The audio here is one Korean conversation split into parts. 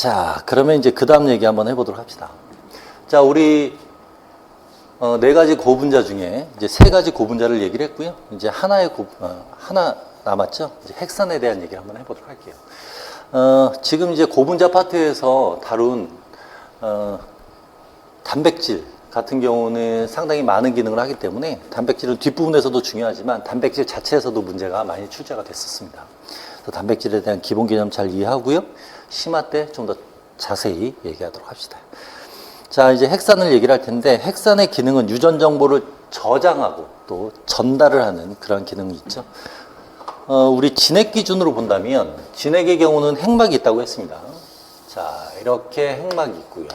자, 그러면 이제 그 다음 얘기 한번 해보도록 합시다. 자, 우리 네 가지 고분자 중에 이제 세 가지 고분자를 얘기를 했고요. 이제 하나 남았죠. 이제 핵산에 대한 얘기를 한번 해보도록 할게요. 지금 이제 고분자 파트에서 다룬 단백질 같은 경우는 상당히 많은 기능을 하기 때문에 단백질은 뒷부분에서도 중요하지만 단백질 자체에서도 문제가 많이 출제가 됐었습니다. 그래서 단백질에 대한 기본 개념 잘 이해하고요. 심화 때 좀 더 자세히 얘기하도록 합시다. 자, 이제 핵산을 얘기를 할 텐데 핵산의 기능은 유전 정보를 저장하고 또 전달을 하는 그런 기능이 있죠. 우리 진핵 기준으로 본다면 진핵의 경우는 핵막이 있다고 했습니다. 자, 이렇게 핵막이 있고요.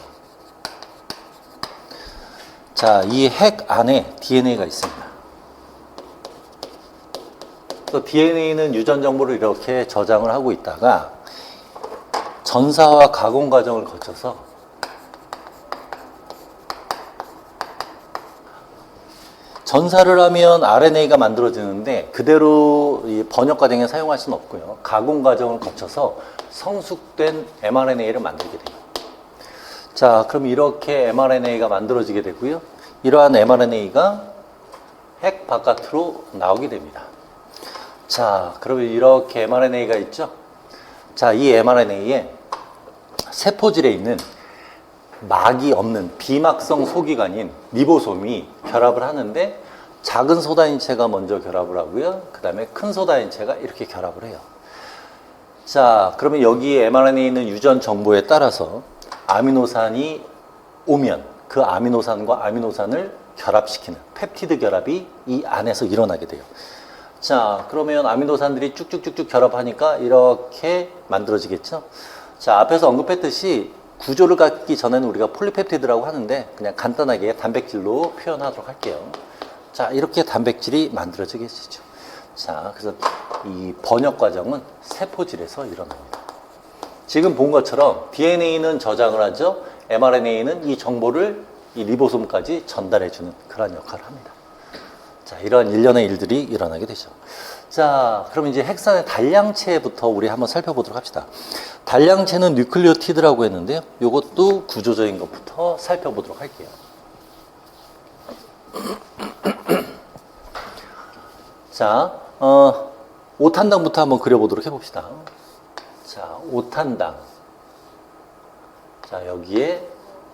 자, 이 핵 안에 DNA가 있습니다. 그래서 DNA는 유전 정보를 이렇게 저장을 하고 있다가 전사와 가공 과정을 거쳐서 전사를 하면 RNA가 만들어지는데 그대로 이 번역 과정에 사용할 수는 없고요. 가공 과정을 거쳐서 성숙된 mRNA를 만들게 돼요. 자, 그럼 이렇게 mRNA가 만들어지게 되고요. 이러한 mRNA가 핵 바깥으로 나오게 됩니다. 자, 그러면 이렇게 mRNA가 있죠? 자, 이 mRNA에 세포질에 있는 막이 없는 비막성 소기관인 리보솜이 결합을 하는데 작은 소다인체가 먼저 결합을 하고요. 그 다음에 큰 소다인체가 이렇게 결합을 해요. 자, 그러면 여기 mRNA에 있는 유전 정보에 따라서 아미노산이 오면 그 아미노산과 아미노산을 결합시키는 펩티드 결합이 이 안에서 일어나게 돼요. 자, 그러면 아미노산들이 쭉쭉쭉쭉 결합하니까 이렇게 만들어지겠죠. 자, 앞에서 언급했듯이 구조를 갖기 전에는 우리가 폴리펩티드라고 하는데 그냥 간단하게 단백질로 표현하도록 할게요. 자, 이렇게 단백질이 만들어지겠죠. 자, 그래서 이 번역 과정은 세포질에서 일어납니다. 지금 본 것처럼 DNA는 저장을 하죠. mRNA는 이 정보를 이 리보솜까지 전달해주는 그런 역할을 합니다. 자, 이러한 일련의 일들이 일어나게 되죠. 자, 그럼 이제 핵산의 단량체부터 우리 한번 살펴보도록 합시다. 단량체는 뉴클리오티드라고 했는데요. 이것도 구조적인 것부터 살펴보도록 할게요. 자, 5탄당부터 한번 그려보도록 해봅시다. 자, 5탄당. 자, 여기에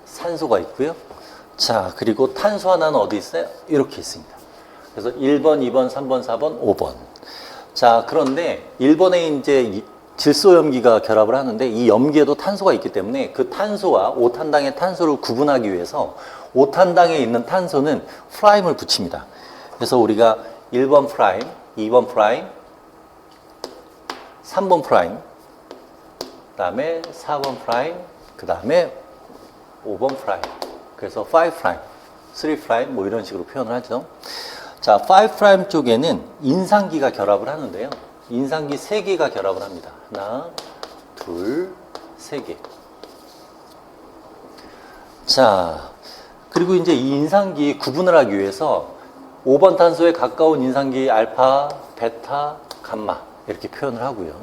산소가 있고요. 자, 그리고 탄소 하나는 어디 있어요? 이렇게 있습니다. 그래서 1번, 2번, 3번, 4번, 5번. 자, 그런데 1번에 이제 질소염기가 결합을 하는데 이 염기에도 탄소가 있기 때문에 그 탄소와 5탄당의 탄소를 구분하기 위해서 5탄당에 있는 탄소는 프라임을 붙입니다. 그래서 우리가 1번 프라임, 2번 프라임, 3번 프라임, 그 다음에 4번 프라임, 그 다음에 5번 프라임. 그래서 5 프라임, 3 프라임 뭐 이런 식으로 표현을 하죠. 자, 5 프라임 쪽에는 인상기가 결합을 하는데요. 인상기 3개가 결합을 합니다. 하나, 둘, 3개. 자, 그리고 이제 이 인상기 구분을 하기 위해서 5번 탄소에 가까운 인상기 알파, 베타, 감마 이렇게 표현을 하고요.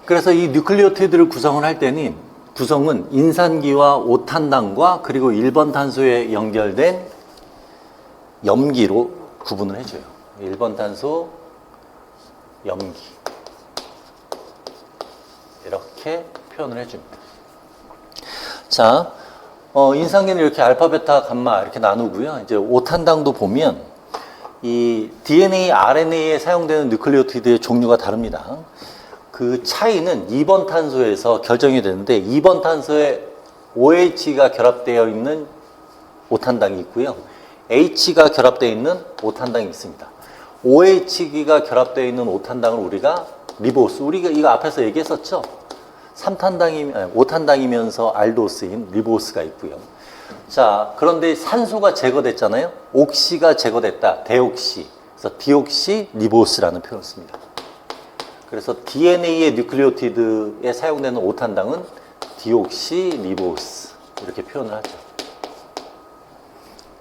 그래서 이 뉴클리오티드를 구성을 할 때는 구성은 인산기와 5탄당과 그리고 1번 탄소에 연결된 염기로 구분을 해줘요. 1번 탄소, 염기. 이렇게 표현을 해줍니다. 자, 인산기는 이렇게 알파, 베타, 감마 이렇게 나누고요. 이제 5탄당도 보면 이 DNA, RNA에 사용되는 뉴클리오티드의 종류가 다릅니다. 그 차이는 2번 탄소에서 결정이 되는데 2번 탄소에 OH가 결합되어 있는 5탄당이 있고요. H가 결합되어 있는 5탄당이 있습니다. OH가 결합되어 있는 5탄당을 우리가 리보스, 우리가 이거 앞에서 얘기했었죠. 5탄당이면서 알도스인 리보스가 있고요. 자, 그런데 산소가 제거됐잖아요. 옥시가 제거됐다. 데옥시. 그래서 디옥시 리보스라는 표현을 씁니다. 그래서 DNA의 뉴클리오티드에 사용되는 5탄당은 디옥시 리보스 이렇게 표현을 하죠.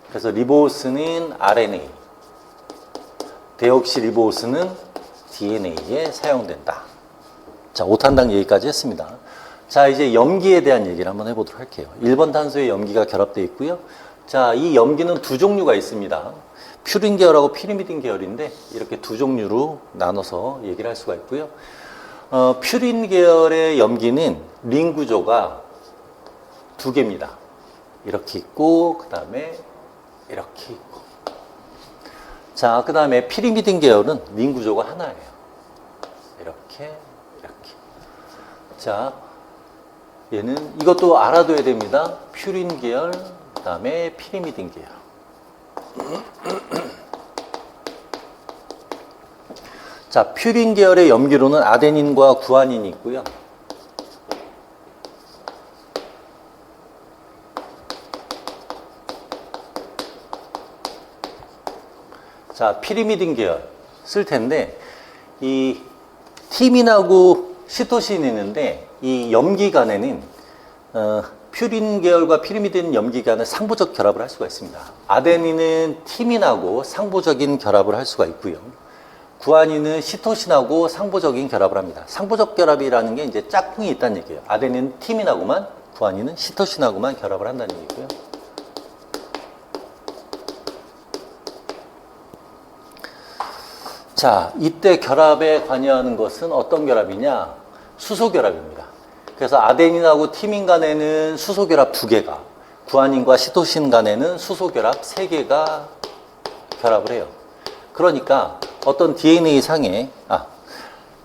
그래서 리보스는 RNA, 데옥시 리보스는 DNA에 사용된다. 자, 5탄당 얘기까지 했습니다. 자, 이제 염기에 대한 얘기를 한번 해보도록 할게요. 1번 탄소에 염기가 결합되어 있고요. 자, 이 염기는 두 종류가 있습니다. 퓨린 계열하고 피리미딘 계열인데 이렇게 두 종류로 나눠서 얘기를 할 수가 있고요. 퓨린 계열의 염기는 링 구조가 두 개입니다. 이렇게 있고, 그 다음에 이렇게 있고. 자, 그 다음에 피리미딘 계열은 링 구조가 하나예요. 이렇게. 자, 얘는 이것도 알아둬야 됩니다. 퓨린 계열, 그 다음에 피리미딘 계열. 자, 퓨린 계열의 염기로는 아데닌과 구아닌이 있고요. 자, 피리미딘 계열 쓸 텐데, 이 티민하고 시토신이 있는데, 이 염기 간에는 퓨린 계열과 피리미딘 염기 간에 상부적 결합을 할 수가 있습니다. 아데닌은 티민하고 상부적인 결합을 할 수가 있고요. 구아닌은 시토신하고 상부적인 결합을 합니다. 상부적 결합이라는 게 이제 짝꿍이 있다는 얘기예요. 아데닌은 티민하고만, 구아닌은 시토신하고만 결합을 한다는 얘기고요. 자, 이때 결합에 관여하는 것은 어떤 결합이냐? 수소 결합입니다. 그래서 아데닌하고 티민 간에는 수소 결합 2개가, 구아닌과 시토신 간에는 수소 결합 3개가 결합을 해요. 그러니까 어떤 DNA 상에,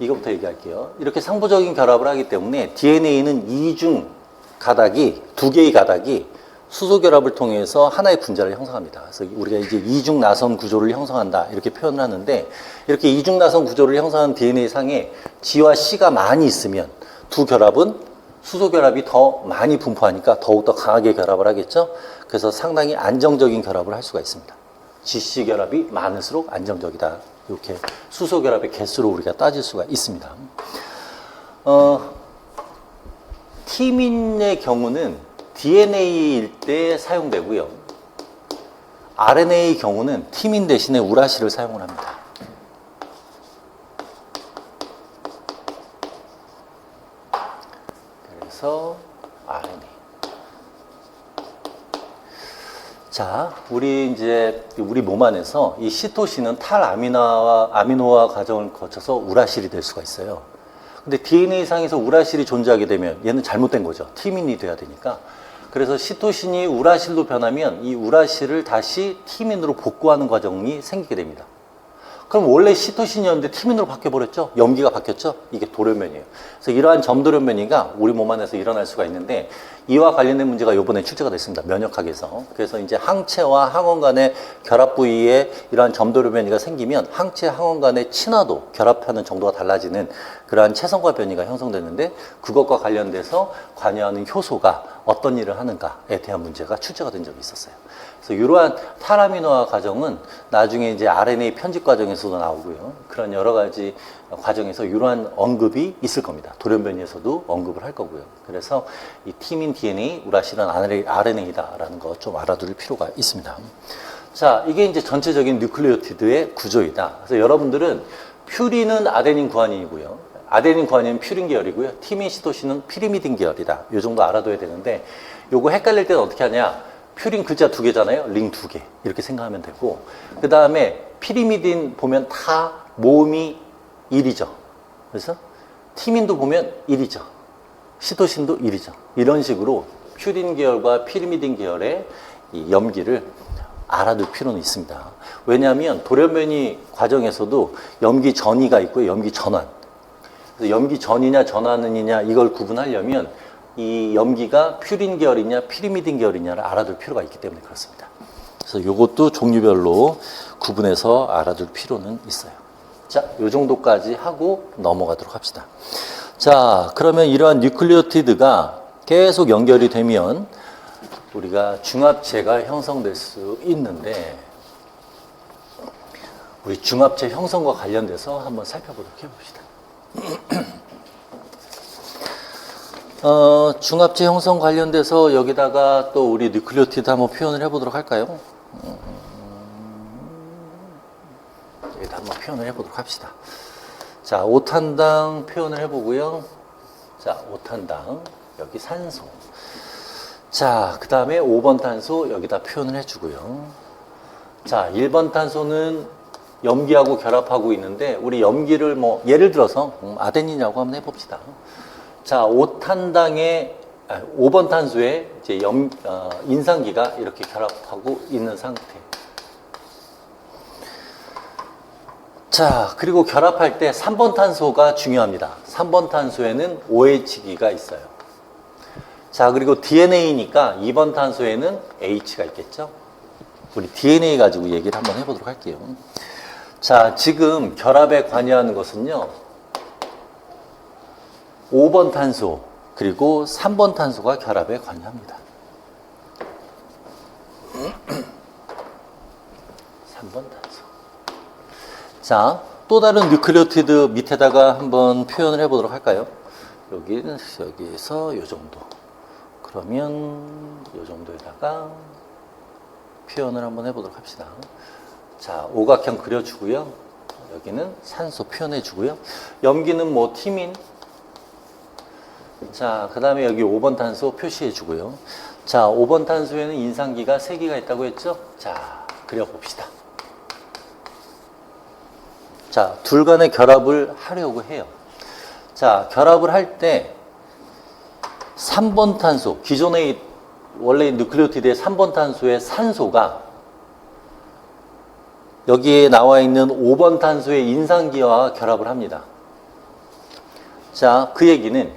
이거부터 얘기할게요. 이렇게 상부적인 결합을 하기 때문에 DNA는 2개의 가닥이 수소 결합을 통해서 하나의 분자를 형성합니다. 그래서 우리가 이제 이중 나선 구조를 형성한다 이렇게 표현을 하는데, 이렇게 이중 나선 구조를 형성한 DNA 상에 G와 C가 많이 있으면 두 결합은 수소 결합이 더 많이 분포하니까 더욱더 강하게 결합을 하겠죠. 그래서 상당히 안정적인 결합을 할 수가 있습니다. GC 결합이 많을수록 안정적이다. 이렇게 수소 결합의 개수로 우리가 따질 수가 있습니다. 티민의 경우는 DNA일 때 사용되고요. RNA의 경우는 티민 대신에 우라실을 사용을 합니다. 그래서 RNA. 자, 우리 몸 안에서 이 시토신은 탈아미노화 과정을 거쳐서 우라실이 될 수가 있어요. 근데 DNA 상에서 우라실이 존재하게 되면 얘는 잘못된 거죠. 티민이 돼야 되니까. 그래서 시토신이 우라실로 변하면 이 우라실을 다시 티민으로 복구하는 과정이 생기게 됩니다. 그럼 원래 시토신이었는데 티민으로 바뀌어버렸죠? 염기가 바뀌었죠? 이게 돌연변이에요. 그래서 이러한 점돌연변이가 우리 몸 안에서 일어날 수가 있는데, 이와 관련된 문제가 이번에 출제가 됐습니다. 면역학에서. 그래서 이제 항체와 항원 간의 결합 부위에 이러한 점돌연변이가 생기면 항체, 항원 간의 친화도, 결합하는 정도가 달라지는 그러한 체성과 변이가 형성되는데, 그것과 관련돼서 관여하는 효소가 어떤 일을 하는가에 대한 문제가 출제가 된 적이 있었어요. 그래서 이러한 탈아미노화 과정은 나중에 이제 RNA 편집 과정에서도 나오고요. 그런 여러 가지 과정에서 이러한 언급이 있을 겁니다. 돌연변이에서도 언급을 할 거고요. 그래서 이 티민 DNA, 우라실은 RNA다라는 거 좀 알아둘 필요가 있습니다. 자, 이게 이제 전체적인 뉴클레오티드의 구조이다. 그래서 여러분들은 퓨린은 아데닌 구아닌이고요. 아데닌 구아닌은 퓨린 계열이고요. 티민 시토신은 피리미딘 계열이다. 이 정도 알아둬야 되는데, 요거 헷갈릴 때는 어떻게 하냐? 퓨린 글자 2개잖아요. 링 2개. 이렇게 생각하면 되고, 그 다음에 피리미딘 보면 다 모음이 1이죠. 그래서 티민도 보면 1이죠. 시토신도 1이죠. 이런 식으로 퓨린 계열과 피리미딘 계열의 이 염기를 알아둘 필요는 있습니다. 왜냐하면 돌연변이 과정에서도 염기 전이가 있고 염기 전환. 그래서 염기 전이냐 전환이냐 이걸 구분하려면 이 염기가 퓨린 계열이냐 피리미딘 계열이냐를 알아둘 필요가 있기 때문에 그렇습니다. 그래서 이것도 종류별로 구분해서 알아둘 필요는 있어요. 자, 요 정도까지 하고 넘어가도록 합시다. 자, 그러면 이러한 뉴클레오티드가 계속 연결이 되면 우리가 중합체가 형성될 수 있는데, 우리 중합체 형성과 관련돼서 한번 살펴보도록 해봅시다. 중합체 형성 관련돼서 여기다가 또 우리 뉴클레오티드 한번 표현을 해보도록 할까요? 여기다 한번 표현을 해보도록 합시다. 자, 5탄당 표현을 해보고요. 자, 5탄당 여기 산소. 자, 그 다음에 5번 탄소 여기다 표현을 해주고요. 자, 1번 탄소는 염기하고 결합하고 있는데 우리 염기를 뭐 예를 들어서 아데닌이라고 한번 해봅시다. 자, 5번 탄소에 이제 인산기가 이렇게 결합하고 있는 상태. 자, 그리고 결합할 때 3번 탄소가 중요합니다. 3번 탄소에는 OH기가 있어요. 자, 그리고 DNA니까 2번 탄소에는 H가 있겠죠. 우리 DNA 가지고 얘기를 한번 해보도록 할게요. 자, 지금 결합에 관여하는 것은요, 5번 탄소 그리고 3번 탄소가 결합에 관여합니다. 3번 탄소. 자, 또 다른 뉴클리오티드 밑에다가 한번 표현을 해보도록 할까요? 여기서 이 정도. 그러면 이 정도에다가 표현을 한번 해보도록 합시다. 자, 오각형 그려주고요. 여기는 산소 표현해주고요. 염기는 뭐 티민. 자, 그 다음에 여기 5번 탄소 표시해주고요. 자, 5번 탄소에는 인산기가 3개가 있다고 했죠? 자, 그려봅시다. 자, 둘 간의 결합을 하려고 해요. 자, 결합을 할 때 3번 탄소, 기존의 원래 뉴클리오티드의 3번 탄소의 산소가 여기에 나와 있는 5번 탄소의 인산기와 결합을 합니다. 자, 그 얘기는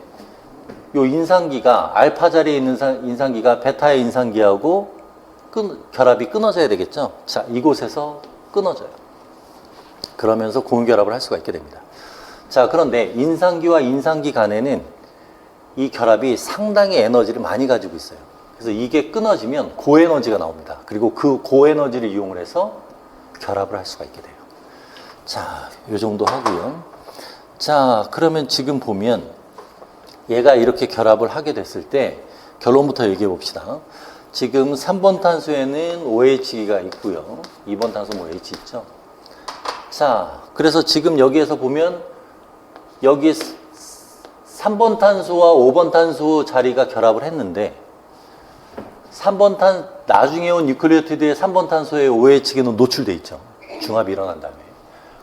요 인산기가 알파 자리에 있는 인산기가 베타의 인산기하고 결합이 끊어져야 되겠죠. 자, 이곳에서 끊어져요. 그러면서 고온결합을 할 수가 있게 됩니다. 자, 그런데 인산기와 인산기 간에는 이 결합이 상당히 에너지를 많이 가지고 있어요. 그래서 이게 끊어지면 고에너지가 나옵니다. 그리고 그 고에너지를 이용을 해서 결합을 할 수가 있게 돼요. 자, 이 정도 하고요. 자, 그러면 지금 보면 얘가 이렇게 결합을 하게 됐을 때 결론부터 얘기해 봅시다. 지금 3번 탄소에는 OH가 있고요. 2번 탄소는 OH 있죠. 자, 그래서 지금 여기에서 보면 여기 3번 탄소와 5번 탄소 자리가 결합을 했는데 나중에 온 뉴클리오티드의 3번 탄소의 OH기는 노출돼 있죠. 중합이 일어난 다음에.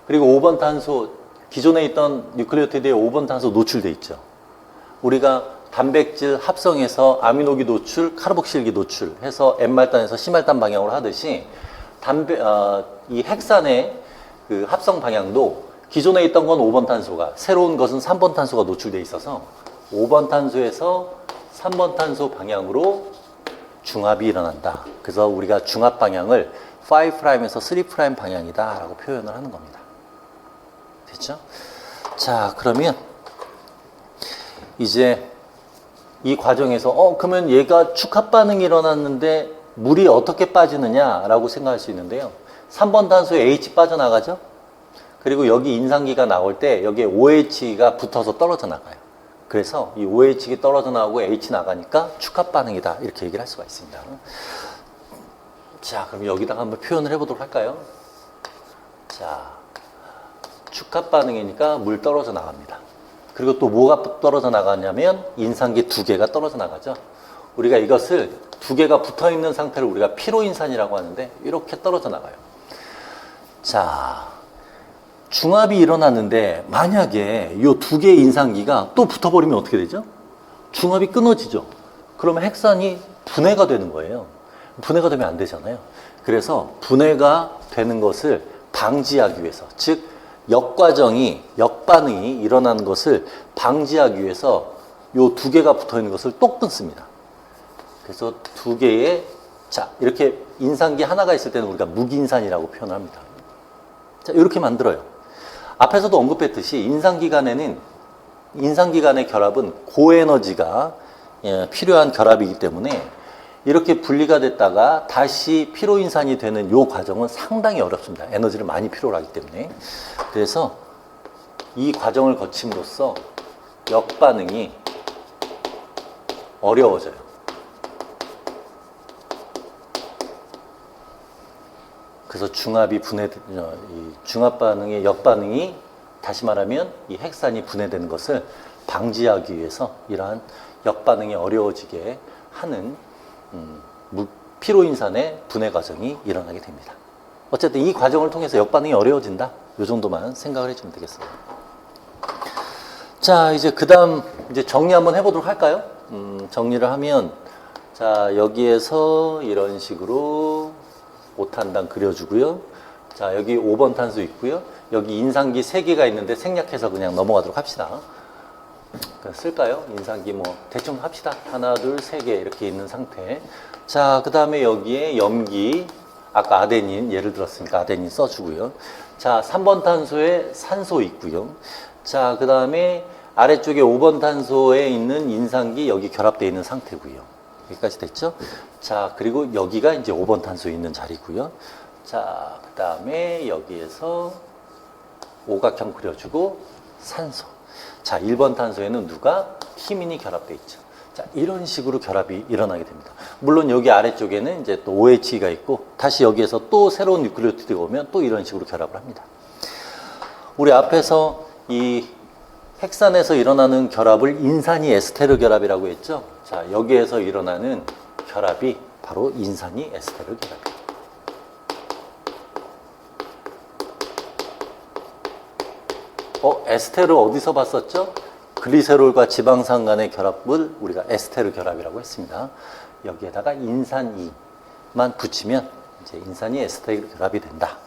그리고 5번 탄소, 기존에 있던 뉴클리오티드의 5번 탄소 노출돼 있죠. 우리가 단백질 합성해서 아미노기 노출, 카르복실기 노출 해서 N말단에서 C말단 방향으로 하듯이 이 핵산의 그 합성 방향도 기존에 있던 건 5번 탄소가, 새로운 것은 3번 탄소가 노출돼 있어서 5번 탄소에서 3번 탄소 방향으로 중합이 일어난다. 그래서 우리가 중합 방향을 5'에서 3' 방향이다 라고 표현을 하는 겁니다. 됐죠? 자, 그러면 이제 이 과정에서 그러면 얘가 축합 반응이 일어났는데 물이 어떻게 빠지느냐 라고 생각할 수 있는데요. 3번 탄소에 H 빠져나가죠? 그리고 여기 인산기가 나올 때 여기에 OH가 붙어서 떨어져 나가요. 그래서 이 OH가 떨어져 나오고 H 나가니까 축합 반응이다. 이렇게 얘기를 할 수가 있습니다. 자, 그럼 여기다가 한번 표현을 해보도록 할까요? 자, 축합 반응이니까 물 떨어져 나갑니다. 그리고 또 뭐가 떨어져 나가냐면 인산기 2개가 떨어져 나가죠. 우리가 이것을 2개가 붙어 있는 상태를 우리가 피로인산이라고 하는데 이렇게 떨어져 나가요. 자, 중합이 일어났는데 만약에 이 2개의 인산기가 또 붙어버리면 어떻게 되죠? 중합이 끊어지죠. 그러면 핵산이 분해가 되는 거예요. 분해가 되면 안 되잖아요. 그래서 분해가 되는 것을 방지하기 위해서, 즉 역반응이 일어나는 것을 방지하기 위해서 이 2개가 붙어 있는 것을 또 끊습니다. 그래서 2개의, 자, 이렇게 인산기 하나가 있을 때는 우리가 무기인산이라고 표현합니다. 자, 이렇게 만들어요. 앞에서도 언급했듯이 인산기 간의 결합은 고에너지가 필요한 결합이기 때문에 이렇게 분리가 됐다가 다시 피로인산이 되는 이 과정은 상당히 어렵습니다. 에너지를 많이 필요로 하기 때문에. 그래서 이 과정을 거침으로써 역반응이 어려워져요. 그래서 중합 반응의 역반응이 다시 말하면 이 핵산이 분해되는 것을 방지하기 위해서 이러한 역반응이 어려워지게 하는 피로인산의 분해 과정이 일어나게 됩니다. 어쨌든 이 과정을 통해서 역반응이 어려워진다. 이 정도만 생각을 해주면 되겠습니다. 자, 이제 그 다음 이제 정리 한번 해보도록 할까요? 정리를 하면, 자, 여기에서 이런 식으로 5탄당 그려주고요. 자, 여기 5번 탄소 있고요. 여기 인산기 3개가 있는데 생략해서 그냥 넘어가도록 합시다. 쓸까요? 인산기 뭐 대충 합시다. 하나, 둘, 3개 이렇게 있는 상태. 자, 그 다음에 여기에 염기, 아까 아데닌 예를 들었으니까 아데닌 써주고요. 자, 3번 탄소에 산소 있고요. 자, 그 다음에 아래쪽에 5번 탄소에 있는 인산기 여기 결합되어 있는 상태고요. 여기까지 됐죠? 자, 그리고 여기가 이제 5번 탄소에 있는 자리고요. 자, 그 다음에 여기에서 오각형 그려주고 산소. 자, 1번 탄소에는 누가? 티민이 결합되어 있죠. 자, 이런 식으로 결합이 일어나게 됩니다. 물론 여기 아래쪽에는 이제 또 OH가 있고 다시 여기에서 또 새로운 뉴클리오티드가 오면 또 이런 식으로 결합을 합니다. 우리 앞에서 이 핵산에서 일어나는 결합을 인산이 에스테르 결합이라고 했죠. 자, 여기에서 일어나는 결합이 바로 인산이 에스테르 결합이에요. 에스테르 어디서 봤었죠? 글리세롤과 지방산 간의 결합을 우리가 에스테르 결합이라고 했습니다. 여기에다가 인산이만 붙이면 이제 인산이 에스테르 결합이 된다.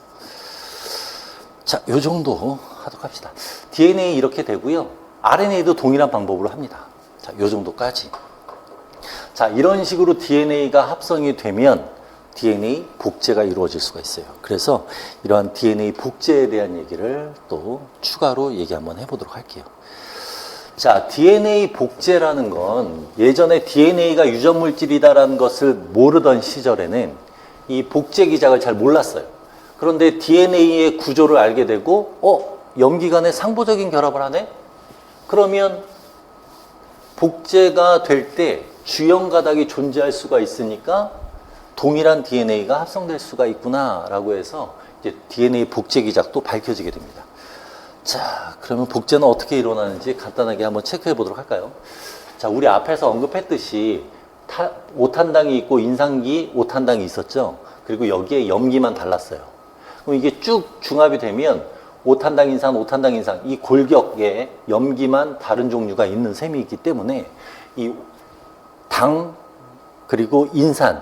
자, 요 정도 하도록 합시다. DNA 이렇게 되고요. RNA도 동일한 방법으로 합니다. 자, 요 정도까지. 자, 이런 식으로 DNA가 합성이 되면 DNA 복제가 이루어질 수가 있어요. 그래서 이러한 DNA 복제에 대한 얘기를 또 추가로 얘기 한번 해보도록 할게요. 자, DNA 복제라는 건 예전에 DNA가 유전물질이다라는 것을 모르던 시절에는 이 복제 기작을 잘 몰랐어요. 그런데 DNA의 구조를 알게 되고 염기 간에 상부적인 결합을 하네? 그러면 복제가 될 때 주연 가닥이 존재할 수가 있으니까 동일한 DNA가 합성될 수가 있구나라고 해서 이제 DNA 복제 기작도 밝혀지게 됩니다. 자, 그러면 복제는 어떻게 일어나는지 간단하게 한번 체크해 보도록 할까요? 자, 우리 앞에서 언급했듯이 5탄당이 있고 인산기 5탄당이 있었죠. 그리고 여기에 염기만 달랐어요. 그럼 이게 쭉 중합이 되면 5탄당 인산, 5탄당 인산 이 골격에 염기만 다른 종류가 있는 셈이 있기 때문에 이 당 그리고 인산을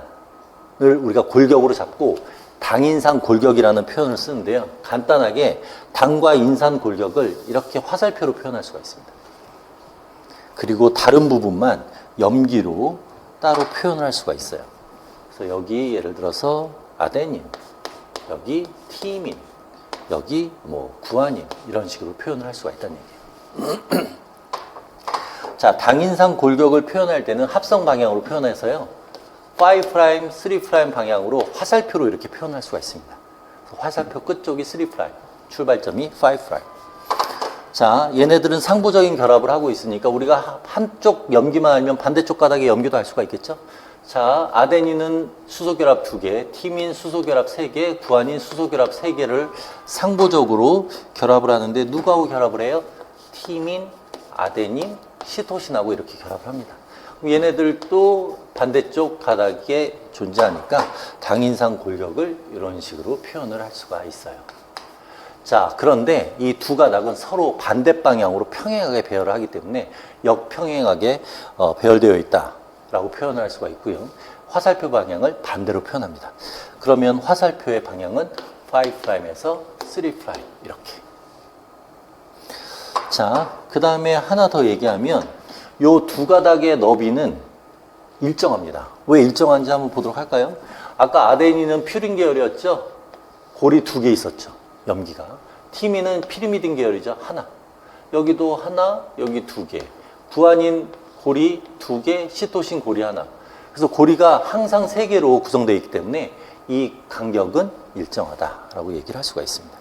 우리가 골격으로 잡고 당인산 골격이라는 표현을 쓰는데요. 간단하게 당과 인산 골격을 이렇게 화살표로 표현할 수가 있습니다. 그리고 다른 부분만 염기로 따로 표현을 할 수가 있어요. 그래서 여기 예를 들어서 아데닌, 여기 티민, 여기 뭐 구아닌 이런 식으로 표현을 할 수가 있다는 얘기예요. 자, 당인산 골격을 표현할 때는 합성 방향으로 표현해서요. 5', 3' 방향으로 화살표로 이렇게 표현할 수가 있습니다. 화살표 끝쪽이 3', 출발점이 5'. 자, 얘네들은 상부적인 결합을 하고 있으니까 우리가 한쪽 염기만 알면 반대쪽 가닥에 염기도 알 수가 있겠죠? 자, 아데닌은 수소결합 2개, 티민 수소결합 3개, 구아닌 수소결합 3개를 상부적으로 결합을 하는데 누구하고 결합을 해요? 티민, 아데닌, 시토신하고 이렇게 결합을 합니다. 얘네들도 반대쪽 가닥에 존재하니까 당인산 골격을 이런 식으로 표현을 할 수가 있어요. 자, 그런데 이 두 가닥은 서로 반대 방향으로 평행하게 배열을 하기 때문에 역평행하게 배열되어 있다라고 표현을 할 수가 있고요. 화살표 방향을 반대로 표현합니다. 그러면 화살표의 방향은 5'에서 3' 이렇게. 자, 그 다음에 하나 더 얘기하면 요 두 가닥의 너비는 일정합니다. 왜 일정한지 한번 보도록 할까요? 아까 아데닌은 퓨린 계열이었죠? 골이 2개 있었죠. 염기가. 티민은 피리미딘 계열이죠. 하나. 여기도 하나, 여기 2개. 구아닌 골이 2개, 시토신 골이 하나. 그래서 고리가 항상 3개로 구성되어 있기 때문에 이 간격은 일정하다라고 얘기를 할 수가 있습니다.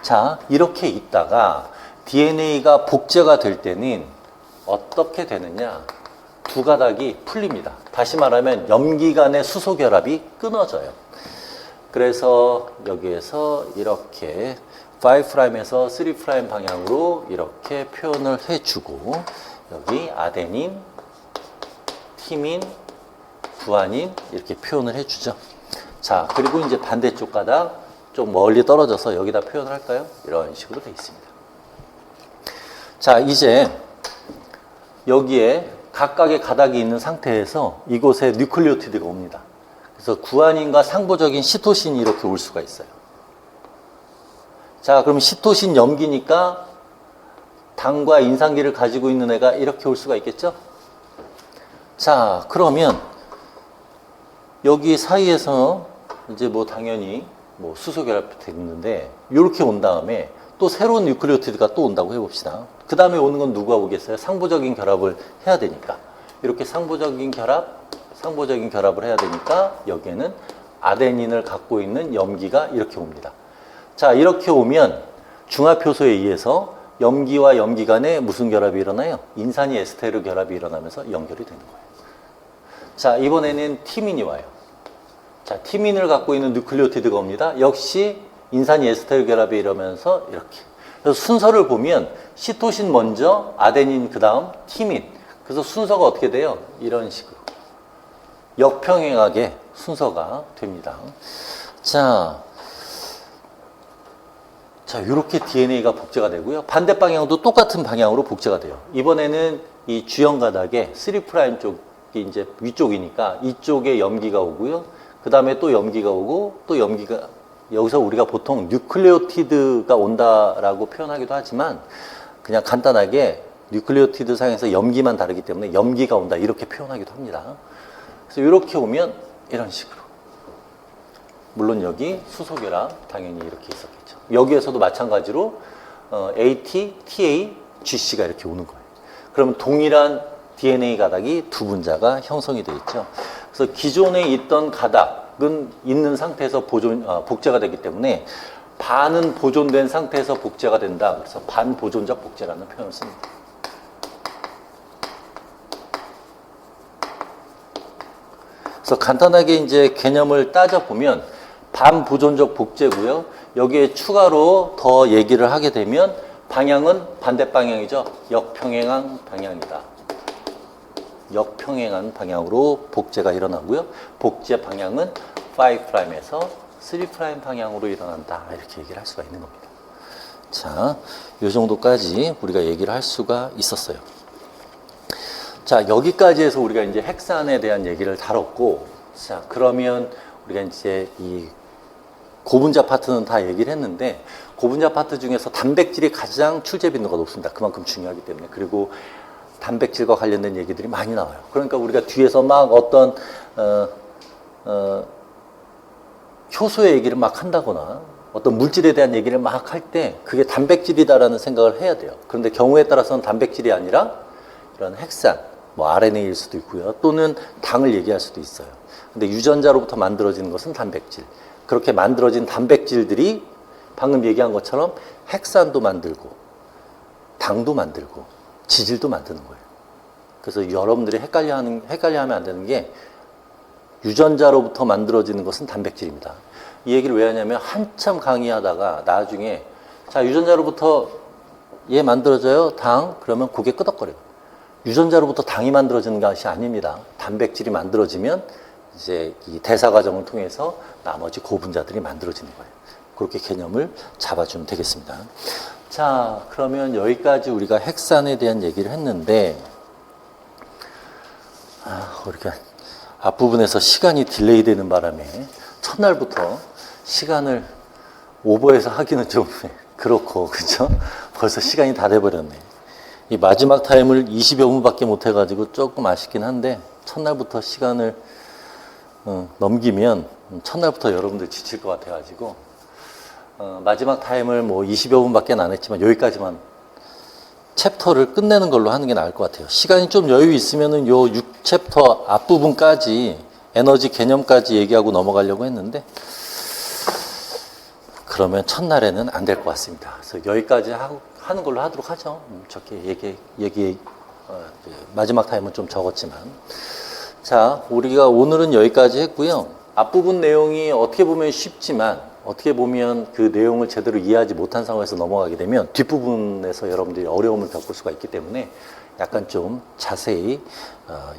자, 이렇게 있다가 DNA가 복제가 될 때는 어떻게 되느냐? 두 가닥이 풀립니다. 다시 말하면 염기 간의 수소 결합이 끊어져요. 그래서 여기에서 이렇게 5'에서 3' 방향으로 이렇게 표현을 해주고 여기 아데닌, 티민, 구아닌 이렇게 표현을 해주죠. 자, 그리고 이제 반대쪽 가닥 좀 멀리 떨어져서 여기다 표현을 할까요? 이런 식으로 되어 있습니다. 자, 이제 여기에 각각의 가닥이 있는 상태에서 이곳에 뉴클리오티드가 옵니다. 그래서 구아닌과 상보적인 시토신이 이렇게 올 수가 있어요. 자, 그럼 시토신 염기니까 당과 인산기를 가지고 있는 애가 이렇게 올 수가 있겠죠? 자, 그러면 여기 사이에서 이제 뭐 당연히 뭐 수소 결합이 됐는데 이렇게 온 다음에 또 새로운 뉴클리오티드가 또 온다고 해봅시다. 그 다음에 오는 건 누가 오겠어요? 상보적인 결합을 해야 되니까 이렇게 상보적인 결합을 해야 되니까 여기에는 아데닌을 갖고 있는 염기가 이렇게 옵니다. 자, 이렇게 오면 중화효소에 의해서 염기와 염기 간에 무슨 결합이 일어나요? 인산이 에스테르 결합이 일어나면서 연결이 되는 거예요. 자, 이번에는 티민이 와요. 자, 티민을 갖고 있는 뉴클리오티드가 옵니다. 역시 인산이 에스테르 결합이 일어나면서 이렇게. 그래서 순서를 보면 시토신 먼저, 아데닌 그 다음 티민. 그래서 순서가 어떻게 돼요? 이런 식으로. 역평행하게 순서가 됩니다. 자, 이렇게 DNA가 복제가 되고요. 반대 방향도 똑같은 방향으로 복제가 돼요. 이번에는 이 주연 가닥에 3' 쪽이 이제 위쪽이니까 이쪽에 염기가 오고요. 그 다음에 또 염기가 오고 또 염기가 여기서 우리가 보통 뉴클리오티드가 온다라고 표현하기도 하지만 그냥 간단하게 뉴클리오티드 상에서 염기만 다르기 때문에 염기가 온다 이렇게 표현하기도 합니다. 그래서 이렇게 오면 이런 식으로. 물론 여기 수소결합 당연히 이렇게 있었겠죠. 여기에서도 마찬가지로 AT, TA, GC가 이렇게 오는 거예요. 그러면 동일한 DNA 가닥이 두 분자가 형성이 되어 있죠. 그래서 기존에 있던 가닥은 있는 상태에서 복제가 되기 때문에 반은 보존된 상태에서 복제가 된다. 그래서 반보존적 복제라는 표현을 씁니다. 그래서 간단하게 이제 개념을 따져보면 반보존적 복제고요. 여기에 추가로 더 얘기를 하게 되면 방향은 반대 방향이죠. 역평행한 방향이다. 역평행한 방향으로 복제가 일어나고요. 복제 방향은 5'에서 3' 방향으로 일어난다. 이렇게 얘기를 할 수가 있는 겁니다. 자, 이 정도까지 우리가 얘기를 할 수가 있었어요. 자, 여기까지 해서 우리가 이제 핵산에 대한 얘기를 다뤘고, 자, 그러면 우리가 이제 이 고분자 파트는 다 얘기를 했는데, 고분자 파트 중에서 단백질이 가장 출제 빈도가 높습니다. 그만큼 중요하기 때문에. 그리고 단백질과 관련된 얘기들이 많이 나와요. 그러니까 우리가 뒤에서 막 어떤 효소의 얘기를 막 한다거나 어떤 물질에 대한 얘기를 막 할 때 그게 단백질이다라는 생각을 해야 돼요. 그런데 경우에 따라서는 단백질이 아니라 이런 핵산, 뭐 RNA일 수도 있고요. 또는 당을 얘기할 수도 있어요. 근데 유전자로부터 만들어지는 것은 단백질. 그렇게 만들어진 단백질들이 방금 얘기한 것처럼 핵산도 만들고 당도 만들고 지질도 만드는 거예요. 그래서 여러분들이 헷갈려하면 안 되는 게 유전자로부터 만들어지는 것은 단백질입니다. 이 얘기를 왜 하냐면 한참 강의하다가 나중에 자, 유전자로부터 얘 만들어져요. 당. 그러면 고개 끄덕거려요. 유전자로부터 당이 만들어지는 것이 아닙니다. 단백질이 만들어지면 이제 이 대사 과정을 통해서 나머지 고분자들이 만들어지는 거예요. 그렇게 개념을 잡아주면 되겠습니다. 자, 그러면 여기까지 우리가 핵산에 대한 얘기를 했는데, 우리가 앞부분에서 시간이 딜레이 되는 바람에 첫날부터 시간을 오버해서 하기는 좀 그렇고, 그죠? 벌써 시간이 다 돼버렸네. 이 마지막 타임을 20여 분밖에 못 해가지고 조금 아쉽긴 한데, 첫날부터 시간을 넘기면 첫날부터 여러분들 지칠 것 같아가지고, 마지막 타임을 뭐 20여 분밖에 안 했지만 여기까지만 챕터를 끝내는 걸로 하는 게 나을 것 같아요. 시간이 좀 여유 있으면은 요 6챕터 앞부분까지 에너지 개념까지 얘기하고 넘어가려고 했는데 그러면 첫날에는 안 될 것 같습니다. 그래서 여기까지 하는 걸로 하도록 하죠. 저렇게 마지막 타임은 좀 적었지만. 자, 우리가 오늘은 여기까지 했고요. 앞부분 내용이 어떻게 보면 쉽지만 어떻게 보면 그 내용을 제대로 이해하지 못한 상황에서 넘어가게 되면 뒷부분에서 여러분들이 어려움을 겪을 수가 있기 때문에 약간 좀 자세히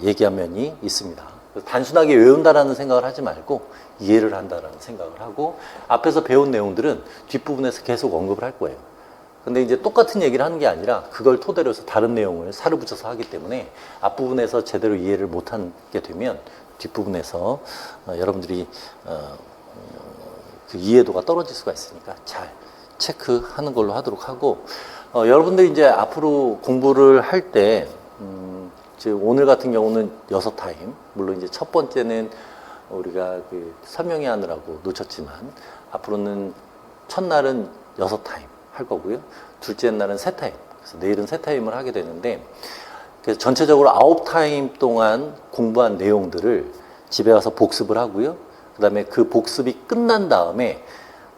얘기한 면이 있습니다. 단순하게 외운다라는 생각을 하지 말고 이해를 한다라는 생각을 하고 앞에서 배운 내용들은 뒷부분에서 계속 언급을 할 거예요. 근데 이제 똑같은 얘기를 하는 게 아니라 그걸 토대로 해서 다른 내용을 살을 붙여서 하기 때문에 앞부분에서 제대로 이해를 못하게 되면 뒷부분에서 여러분들이 그 이해도가 떨어질 수가 있으니까 잘 체크하는 걸로 하도록 하고 여러분들이 이제 앞으로 공부를 할 때 오늘 같은 경우는 6타임 물론 이제 첫 번째는 우리가 그 설명회 하느라고 놓쳤지만 앞으로는 첫날은 6타임 할 거고요. 둘째 날은 3타임. 그래서 내일은 3타임을 하게 되는데 그래서 전체적으로 9타임 동안 공부한 내용들을 집에 가서 복습을 하고요. 그 다음에 그 복습이 끝난 다음에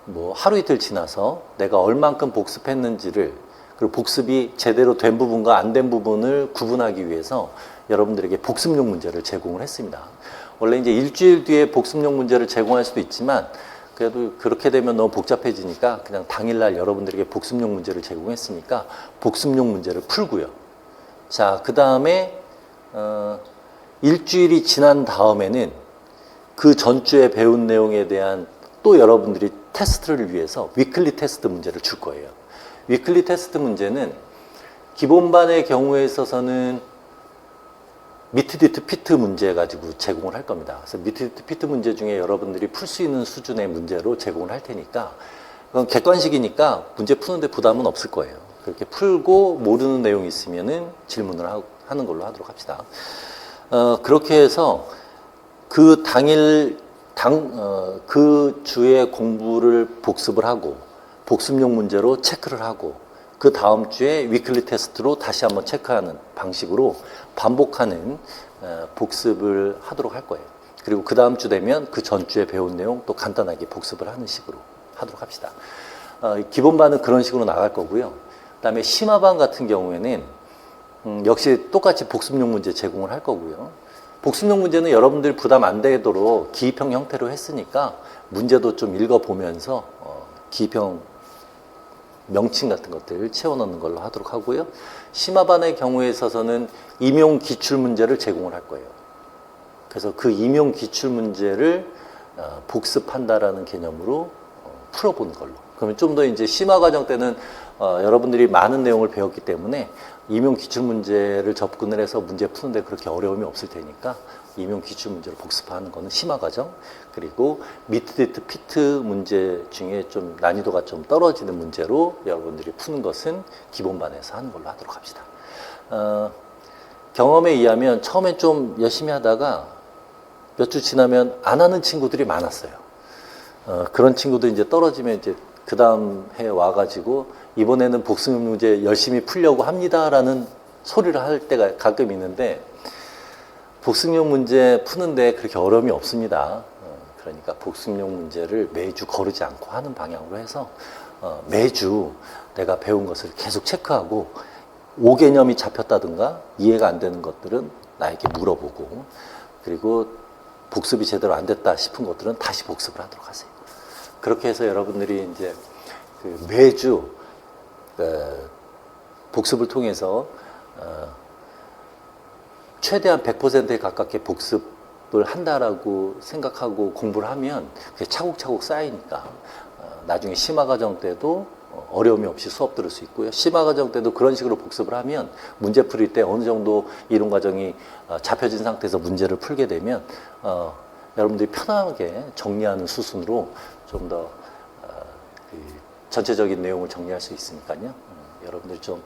뭐 하루 이틀 지나서 내가 얼만큼 복습했는지를 그리고 복습이 제대로 된 부분과 안 된 부분을 구분하기 위해서 여러분들에게 복습용 문제를 제공을 했습니다. 원래 이제 일주일 뒤에 복습용 문제를 제공할 수도 있지만 그래도 그렇게 되면 너무 복잡해지니까 그냥 당일날 여러분들에게 복습용 문제를 제공했으니까 복습용 문제를 풀고요. 자, 그 다음에 일주일이 지난 다음에는 그 전주에 배운 내용에 대한 또 여러분들이 테스트를 위해서 위클리 테스트 문제를 줄 거예요. 위클리 테스트 문제는 기본반의 경우에 있어서는 미트디트 피트 문제 가지고 제공을 할 겁니다. 그래서 미트디트 피트 문제 중에 여러분들이 풀 수 있는 수준의 문제로 제공을 할 테니까 그건 객관식이니까 문제 푸는데 부담은 없을 거예요. 그렇게 풀고 모르는 내용이 있으면은 질문을 하는 걸로 하도록 합시다. 그렇게 해서 그 당일 그 주에 공부를 복습을 하고 복습용 문제로 체크를 하고 그 다음 주에 위클리 테스트로 다시 한번 체크하는 방식으로 반복하는 복습을 하도록 할 거예요. 그리고 그 다음 주 되면 그 전주에 배운 내용 또 간단하게 복습을 하는 식으로 하도록 합시다. 기본반은 그런 식으로 나갈 거고요. 그 다음에 심화반 같은 경우에는 역시 똑같이 복습용 문제 제공을 할 거고요. 복습용 문제는 여러분들 부담 안 되도록 기입형 형태로 했으니까 문제도 좀 읽어보면서 기입형 명칭 같은 것들을 채워넣는 걸로 하도록 하고요. 심화반의 경우에 있어서는 임용 기출 문제를 제공을 할 거예요. 그래서 그 임용 기출 문제를 복습한다라는 개념으로 풀어보는 걸로. 그러면 좀 더 이제 심화 과정 때는 여러분들이 많은 내용을 배웠기 때문에 임용 기출 문제를 접근을 해서 문제 푸는데 그렇게 어려움이 없을 테니까 임용 기출 문제를 복습하는 거는 심화 과정. 그리고 미트디트 피트 문제 중에 좀 난이도가 좀 떨어지는 문제로 여러분들이 푸는 것은 기본반에서 하는 걸로 하도록 합시다. 경험에 의하면 처음엔 좀 열심히 하다가 몇 주 지나면 안 하는 친구들이 많았어요. 그런 친구도 이제 떨어지면 이제 그 다음 해 와가지고 이번에는 복습 문제 열심히 풀려고 합니다라는 소리를 할 때가 가끔 있는데 복습용 문제 푸는데 그렇게 어려움이 없습니다. 그러니까 복습용 문제를 매주 거르지 않고 하는 방향으로 해서 매주 내가 배운 것을 계속 체크하고 오개념이 잡혔다든가 이해가 안 되는 것들은 나에게 물어보고 그리고 복습이 제대로 안 됐다 싶은 것들은 다시 복습을 하도록 하세요. 그렇게 해서 여러분들이 이제 그 매주 복습을 통해서 최대한 100%에 가깝게 복습을 한다라고 생각하고 공부를 하면 그게 차곡차곡 쌓이니까 나중에 심화 과정 때도 어려움이 없이 수업 들을 수 있고요. 심화 과정 때도 그런 식으로 복습을 하면 문제 풀일 때 어느 정도 이론 과정이 잡혀진 상태에서 문제를 풀게 되면 여러분들이 편하게 정리하는 수순으로 좀 더 전체적인 내용을 정리할 수 있으니까요. 여러분들이 좀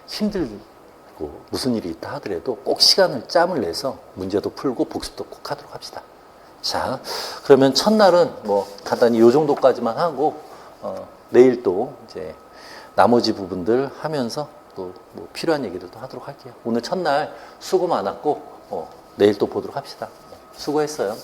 힘들고 무슨 일이 있다 하더라도 꼭 시간을 짬을 내서 문제도 풀고 복습도 꼭 하도록 합시다. 자, 그러면 첫날은 뭐 간단히 이 정도까지만 하고 내일 또 이제 나머지 부분들 하면서 또 뭐 필요한 얘기들도 하도록 할게요. 오늘 첫날 수고 많았고 내일 또 보도록 합시다. 수고했어요.